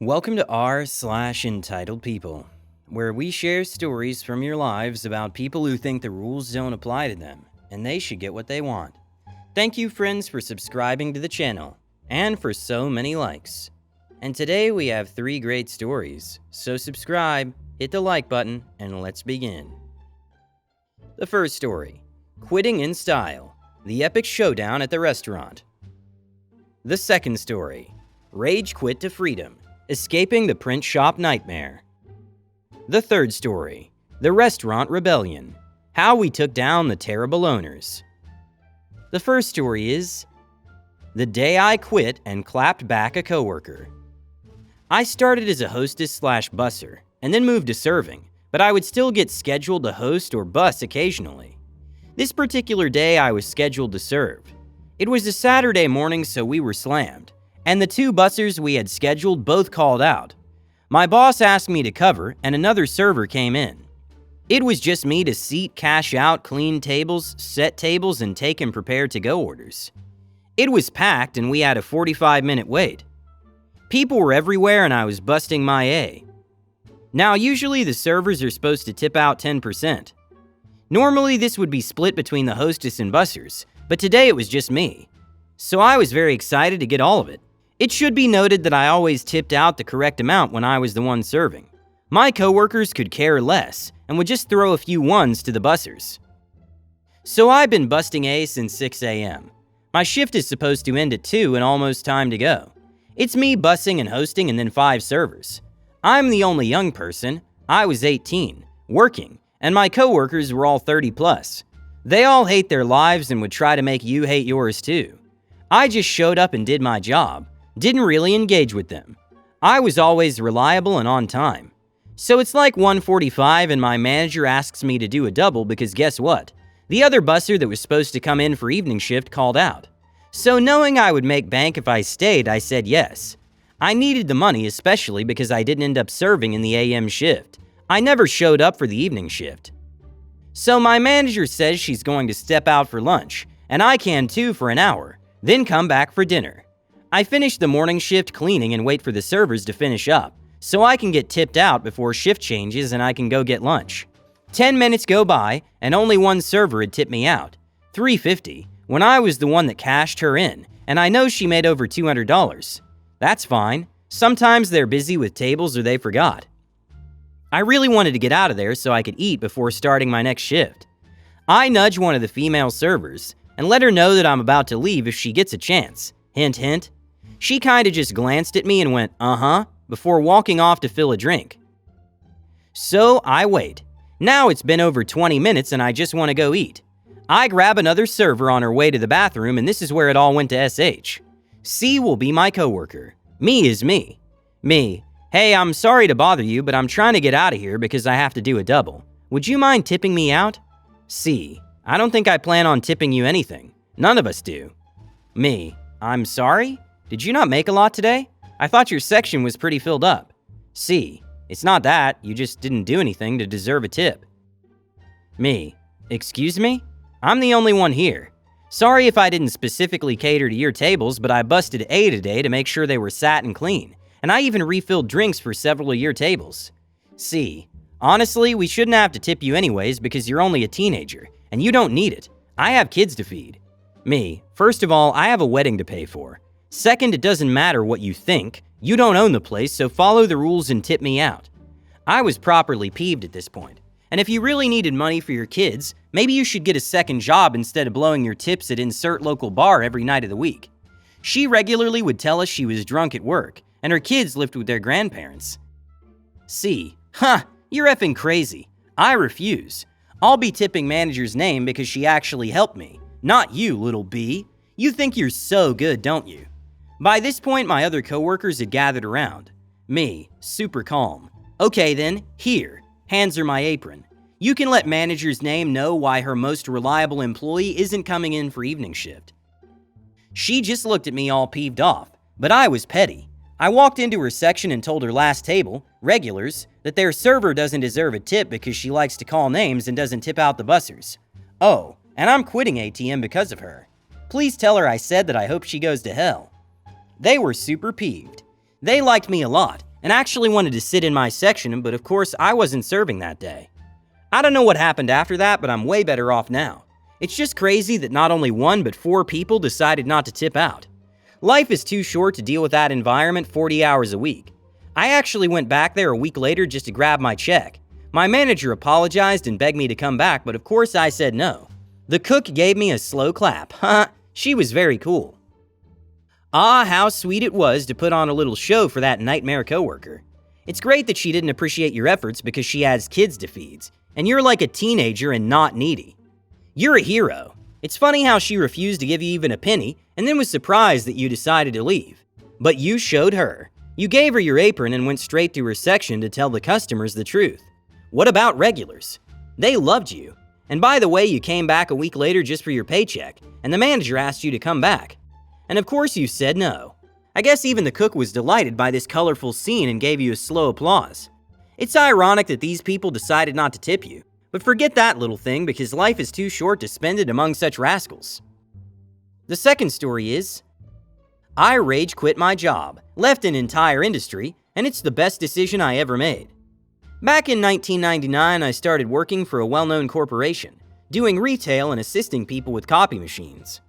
Welcome to r/entitled people, where we share stories from your lives about people who think the rules don't apply to them, and they should get what they want. Thank you, friends, for subscribing to the channel, and for so many likes. And today we have 3 great stories, so subscribe, hit the like button, and let's begin. The first story, Quitting in Style, the epic showdown at the restaurant. The second story, Rage Quit to Freedom, escaping the print shop nightmare. The third story, The Restaurant Rebellion, how we took down the terrible owners. The first story is The Day I Quit and Clapped Back a Coworker. I started as a hostess/busser and then moved to serving, but I would still get scheduled to host or bus occasionally. This particular day I was scheduled to serve. It was a Saturday morning, so we were slammed, and the 2 bussers we had scheduled both called out. My boss asked me to cover, and another server came in. It was just me to seat, cash out, clean tables, set tables, and take and prepare to-go orders. It was packed, and we had a 45-minute wait. People were everywhere, and I was busting my A. Now, usually the servers are supposed to tip out 10%. Normally, this would be split between the hostess and bussers, but today it was just me. So I was very excited to get all of it. It should be noted that I always tipped out the correct amount when I was the one serving. My coworkers could care less and would just throw a few ones to the bussers. So I've been busting A since 6 a.m. My shift is supposed to end at 2 and almost time to go. It's me bussing and hosting and then 5 servers. I'm the only young person. I was 18, working, and my coworkers were all 30 plus. They all hate their lives and would try to make you hate yours too. I just showed up and did my job. Didn't really engage with them. I was always reliable and on time. So it's like 1:45 and my manager asks me to do a double because guess what? The other busser that was supposed to come in for evening shift called out. So knowing I would make bank if I stayed, I said yes. I needed the money, especially because I didn't end up serving in the AM shift. I never showed up for the evening shift. So my manager says she's going to step out for lunch, and I can too for an hour, then come back for dinner. I finish the morning shift cleaning and wait for the servers to finish up, so I can get tipped out before shift changes and I can go get lunch. 10 minutes go by, and only one server had tipped me out, $3.50, when I was the one that cashed her in, and I know she made over $200. That's fine. Sometimes they're busy with tables or they forgot. I really wanted to get out of there so I could eat before starting my next shift. I nudge one of the female servers and let her know that I'm about to leave if she gets a chance. Hint, hint. She kinda just glanced at me and went, uh-huh, before walking off to fill a drink. So I wait. Now it's been over 20 minutes and I just want to go eat. I grab another server on her way to the bathroom, and this is where it all went to SH. C will be my coworker. Me is me. Me. Hey, I'm sorry to bother you, but I'm trying to get out of here because I have to do a double. Would you mind tipping me out? C. I don't think I plan on tipping you anything. None of us do. Me. I'm sorry? Did you not make a lot today? I thought your section was pretty filled up. C. It's not that, you just didn't do anything to deserve a tip. Me. Excuse me? I'm the only one here. Sorry if I didn't specifically cater to your tables, but I busted A today to make sure they were sat and clean, and I even refilled drinks for several of your tables. C. Honestly, we shouldn't have to tip you anyways because you're only a teenager, and you don't need it. I have kids to feed. Me. First of all, I have a wedding to pay for. Second, it doesn't matter what you think. You don't own the place, so follow the rules and tip me out. I was properly peeved at this point. And if you really needed money for your kids, maybe you should get a second job instead of blowing your tips at insert local bar every night of the week. She regularly would tell us she was drunk at work, and her kids lived with their grandparents. C. Huh, you're effing crazy. I refuse. I'll be tipping manager's name because she actually helped me. Not you, little B. You think you're so good, don't you? By this point, my other coworkers had gathered around. Me, super calm. Okay then, here. Hands her my apron. You can let manager's name know why her most reliable employee isn't coming in for evening shift. She just looked at me all peeved off, but I was petty. I walked into her section and told her last table, regulars, that their server doesn't deserve a tip because she likes to call names and doesn't tip out the bussers. Oh, and I'm quitting ATM because of her. Please tell her I said that I hope she goes to hell. They were super peeved. They liked me a lot, and actually wanted to sit in my section, but of course I wasn't serving that day. I don't know what happened after that, but I'm way better off now. It's just crazy that not only one but 4 people decided not to tip out. Life is too short to deal with that environment 40 hours a week. I actually went back there a week later just to grab my check. My manager apologized and begged me to come back, but of course I said no. The cook gave me a slow clap. She was very cool. Ah, how sweet it was to put on a little show for that nightmare coworker. It's great that she didn't appreciate your efforts because she has kids to feed, and you're like a teenager and not needy. You're a hero. It's funny how she refused to give you even a penny and then was surprised that you decided to leave. But you showed her. You gave her your apron and went straight to her section to tell the customers the truth. What about regulars? They loved you. And by the way, you came back a week later just for your paycheck, and the manager asked you to come back. And of course you said no. I guess even the cook was delighted by this colorful scene and gave you a slow applause. It's ironic that these people decided not to tip you, but forget that little thing because life is too short to spend it among such rascals. The second story is, I rage quit my job, left an entire industry, and it's the best decision I ever made. Back in 1999, I started working for a well-known corporation, doing retail and assisting people with copy machines.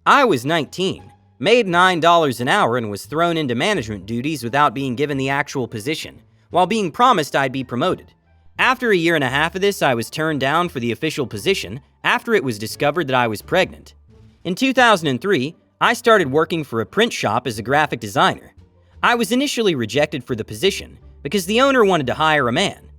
I was 19, made $9 an hour, and was thrown into management duties without being given the actual position, while being promised I'd be promoted. After a year and a half of this, I was turned down for the official position after it was discovered that I was pregnant. In 2003, I started working for a print shop as a graphic designer. I was initially rejected for the position because the owner wanted to hire a man.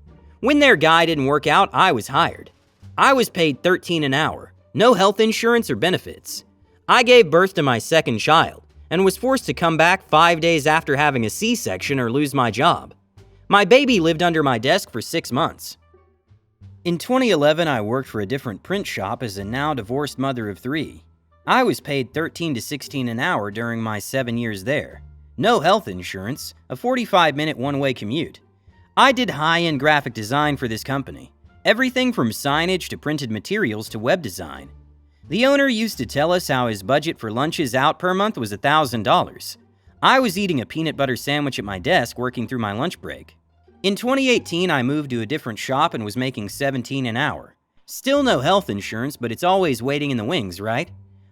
When their guy didn't work out, I was hired. I was paid $13 an hour, no health insurance or benefits. I gave birth to my second child and was forced to come back 5 days after having a C-section or lose my job. My baby lived under my desk for 6 months. In 2011, I worked for a different print shop as a now divorced mother of 3. I was paid $13 to $16 an hour during my 7 years there. No health insurance, a 45-minute one-way commute. I did high-end graphic design for this company. Everything from signage to printed materials to web design. The owner used to tell us how his budget for lunches out per month was $1,000. I was eating a peanut butter sandwich at my desk working through my lunch break. In 2018, I moved to a different shop and was making $17 an hour. Still no health insurance, but it's always waiting in the wings, right?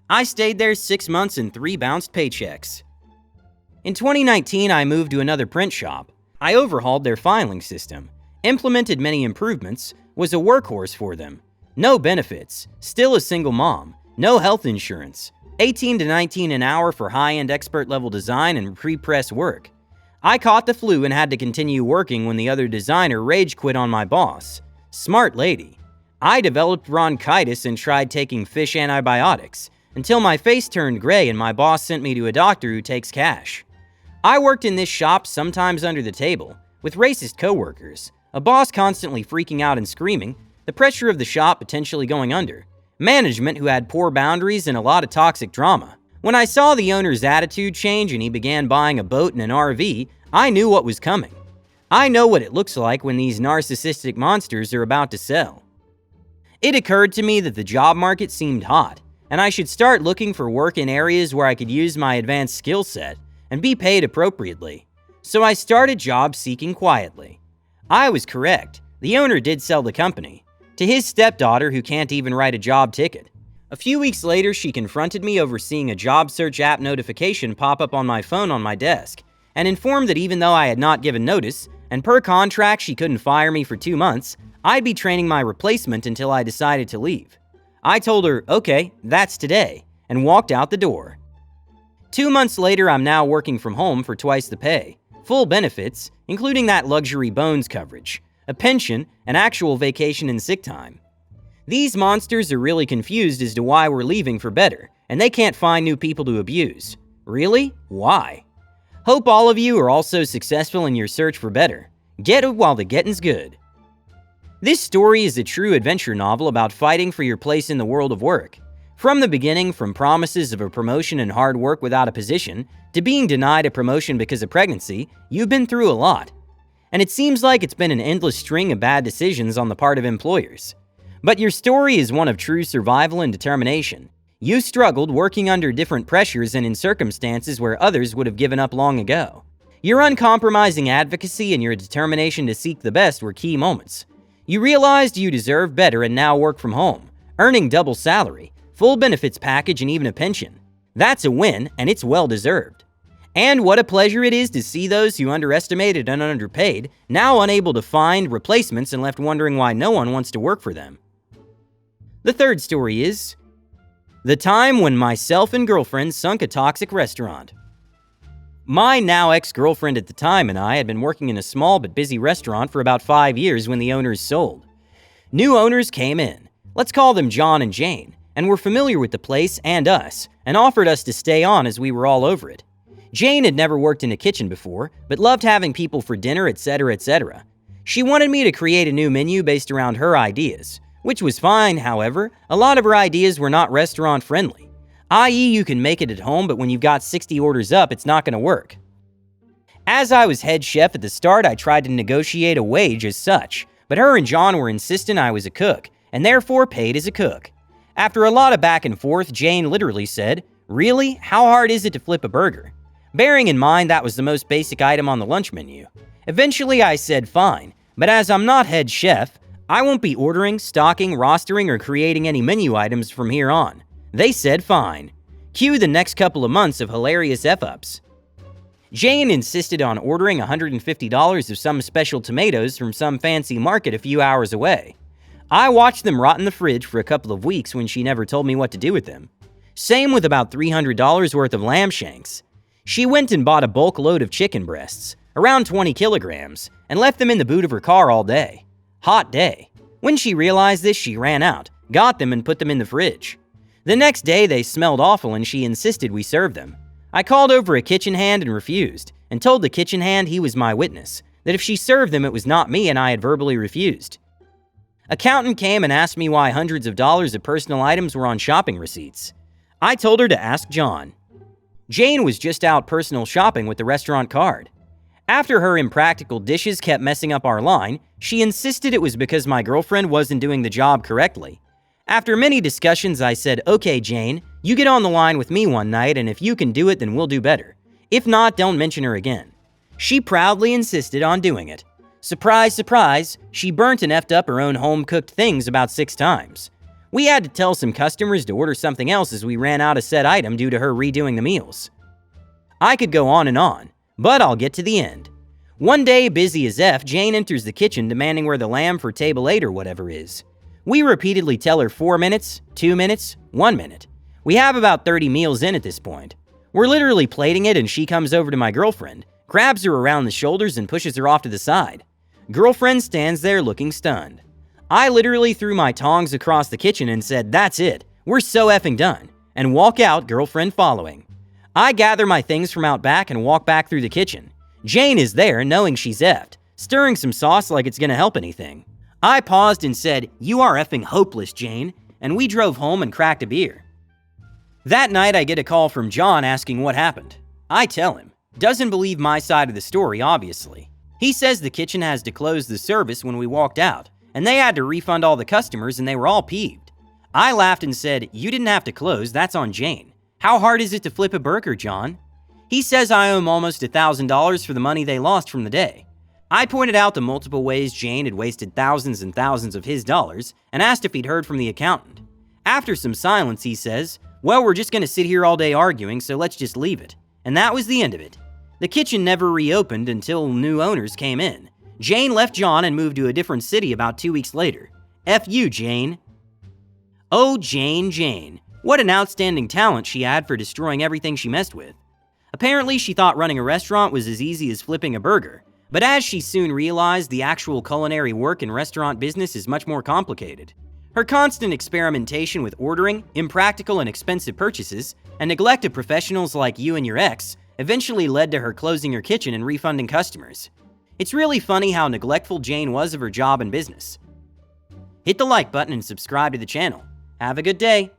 I stayed there 6 months and 3 bounced paychecks. In 2019, I moved to another print shop. I overhauled their filing system, implemented many improvements, was a workhorse for them. No benefits, still a single mom, no health insurance, $18 to $19 an hour for high-end expert-level design and pre-press work. I caught the flu and had to continue working when the other designer rage quit on my boss. Smart lady. I developed bronchitis and tried taking fish antibiotics until my face turned gray and my boss sent me to a doctor who takes cash. I worked in this shop sometimes under the table, with racist coworkers, a boss constantly freaking out and screaming, the pressure of the shop potentially going under, management who had poor boundaries, and a lot of toxic drama. When I saw the owner's attitude change and he began buying a boat and an RV, I knew what was coming. I know what it looks like when these narcissistic monsters are about to sell. It occurred to me that the job market seemed hot, and I should start looking for work in areas where I could use my advanced skill set and be paid appropriately. So I started job seeking quietly. I was correct. The owner did sell the company to his stepdaughter who can't even write a job ticket. A few weeks later, she confronted me over seeing a job search app notification pop up on my phone on my desk and informed that even though I had not given notice and per contract she couldn't fire me for 2 months, I'd be training my replacement until I decided to leave. I told her, okay, that's today, and walked out the door. 2 months later, I'm now working from home for twice the pay, full benefits, including that luxury bones coverage, a pension, and actual vacation and sick time. These monsters are really confused as to why we're leaving for better, and they can't find new people to abuse. Really? Why? Hope all of you are also successful in your search for better. Get it while the getting's good. This story is a true adventure novel about fighting for your place in the world of work. From the beginning, from promises of a promotion and hard work without a position, to being denied a promotion because of pregnancy, you've been through a lot. And it seems like it's been an endless string of bad decisions on the part of employers. But your story is one of true survival and determination. You struggled working under different pressures and in circumstances where others would have given up long ago. Your uncompromising advocacy and your determination to seek the best were key moments. You realized you deserve better and now work from home, earning double salary, full benefits package, and even a pension. That's a win, and it's well-deserved. And what a pleasure it is to see those who underestimated and underpaid now unable to find replacements and left wondering why no one wants to work for them. The third story is the time when myself and girlfriend sunk a toxic restaurant. My now ex-girlfriend at the time and I had been working in a small but busy restaurant for about 5 years when the owners sold. New owners came in, let's call them John and Jane, and were familiar with the place and us, and offered us to stay on as we were all over it. Jane had never worked in a kitchen before, but loved having people for dinner, etc., etc. She wanted me to create a new menu based around her ideas, which was fine. However, a lot of her ideas were not restaurant-friendly. I.e., you can make it at home, but when you've got 60 orders up, it's not going to work. As I was head chef at the start, I tried to negotiate a wage as such, but her and John were insistent I was a cook, and therefore paid as a cook. After a lot of back and forth, Jane literally said, "Really? How hard is it to flip a burger?" Bearing in mind that was the most basic item on the lunch menu. Eventually I said fine, but as I'm not head chef, I won't be ordering, stocking, rostering, or creating any menu items from here on. They said fine. Cue the next couple of months of hilarious F-ups. Jane insisted on ordering $150 of some special tomatoes from some fancy market a few hours away. I watched them rot in the fridge for a couple of weeks when she never told me what to do with them. Same with about $300 worth of lamb shanks. She went and bought a bulk load of chicken breasts, around 20 kilograms, and left them in the boot of her car all day. Hot day. When she realized this, she ran out, got them, and put them in the fridge. The next day, they smelled awful and she insisted we serve them. I called over a kitchen hand and refused, and told the kitchen hand he was my witness, that if she served them it was not me and I had verbally refused. Accountant came and asked me why hundreds of dollars of personal items were on shopping receipts. I told her to ask John. Jane was just out personal shopping with the restaurant card. After her impractical dishes kept messing up our line, she insisted it was because my girlfriend wasn't doing the job correctly. After many discussions, I said, "Okay, Jane, you get on the line with me one night, and if you can do it, then we'll do better. If not, don't mention her again." She proudly insisted on doing it. Surprise, surprise, she burnt and effed up her own home-cooked things about 6 times. We had to tell some customers to order something else as we ran out of said item due to her redoing the meals. I could go on, but I'll get to the end. One day, busy as F, Jane enters the kitchen demanding where the lamb for table 8 or whatever is. We repeatedly tell her 4 minutes, 2 minutes, 1 minute. We have about 30 meals in at this point. We're literally plating it and she comes over to my girlfriend, grabs her around the shoulders and pushes her off to the side. Girlfriend stands there looking stunned. I literally threw my tongs across the kitchen and said, "That's it, we're so effing done," and walk out, girlfriend following. I gather my things from out back and walk back through the kitchen. Jane is there, knowing she's effed, stirring some sauce like it's gonna help anything. I paused and said, "You are effing hopeless, Jane," and we drove home and cracked a beer. That night, I get a call from John asking what happened. I tell him. Doesn't believe my side of the story, obviously. He says the kitchen has to close the service when we walked out, and they had to refund all the customers and they were all peeved. I laughed and said, "You didn't have to close, that's on Jane. How hard is it to flip a burger, John?" He says I owe him almost $1,000 for the money they lost from the day. I pointed out the multiple ways Jane had wasted thousands and thousands of his dollars and asked if he'd heard from the accountant. After some silence, he says, "Well, we're just going to sit here all day arguing, so let's just leave it." And that was the end of it. The kitchen never reopened until new owners came in. Jane left John and moved to a different city about 2 weeks later. F you, Jane. Oh, Jane. What an outstanding talent she had for destroying everything she messed with. Apparently, she thought running a restaurant was as easy as flipping a burger. But as she soon realized, the actual culinary work in restaurant business is much more complicated. Her constant experimentation with ordering, impractical and expensive purchases, and neglect of professionals like you and your ex eventually led to her closing her kitchen and refunding customers. It's really funny how neglectful Jane was of her job and business. Hit the like button and subscribe to the channel. Have a good day.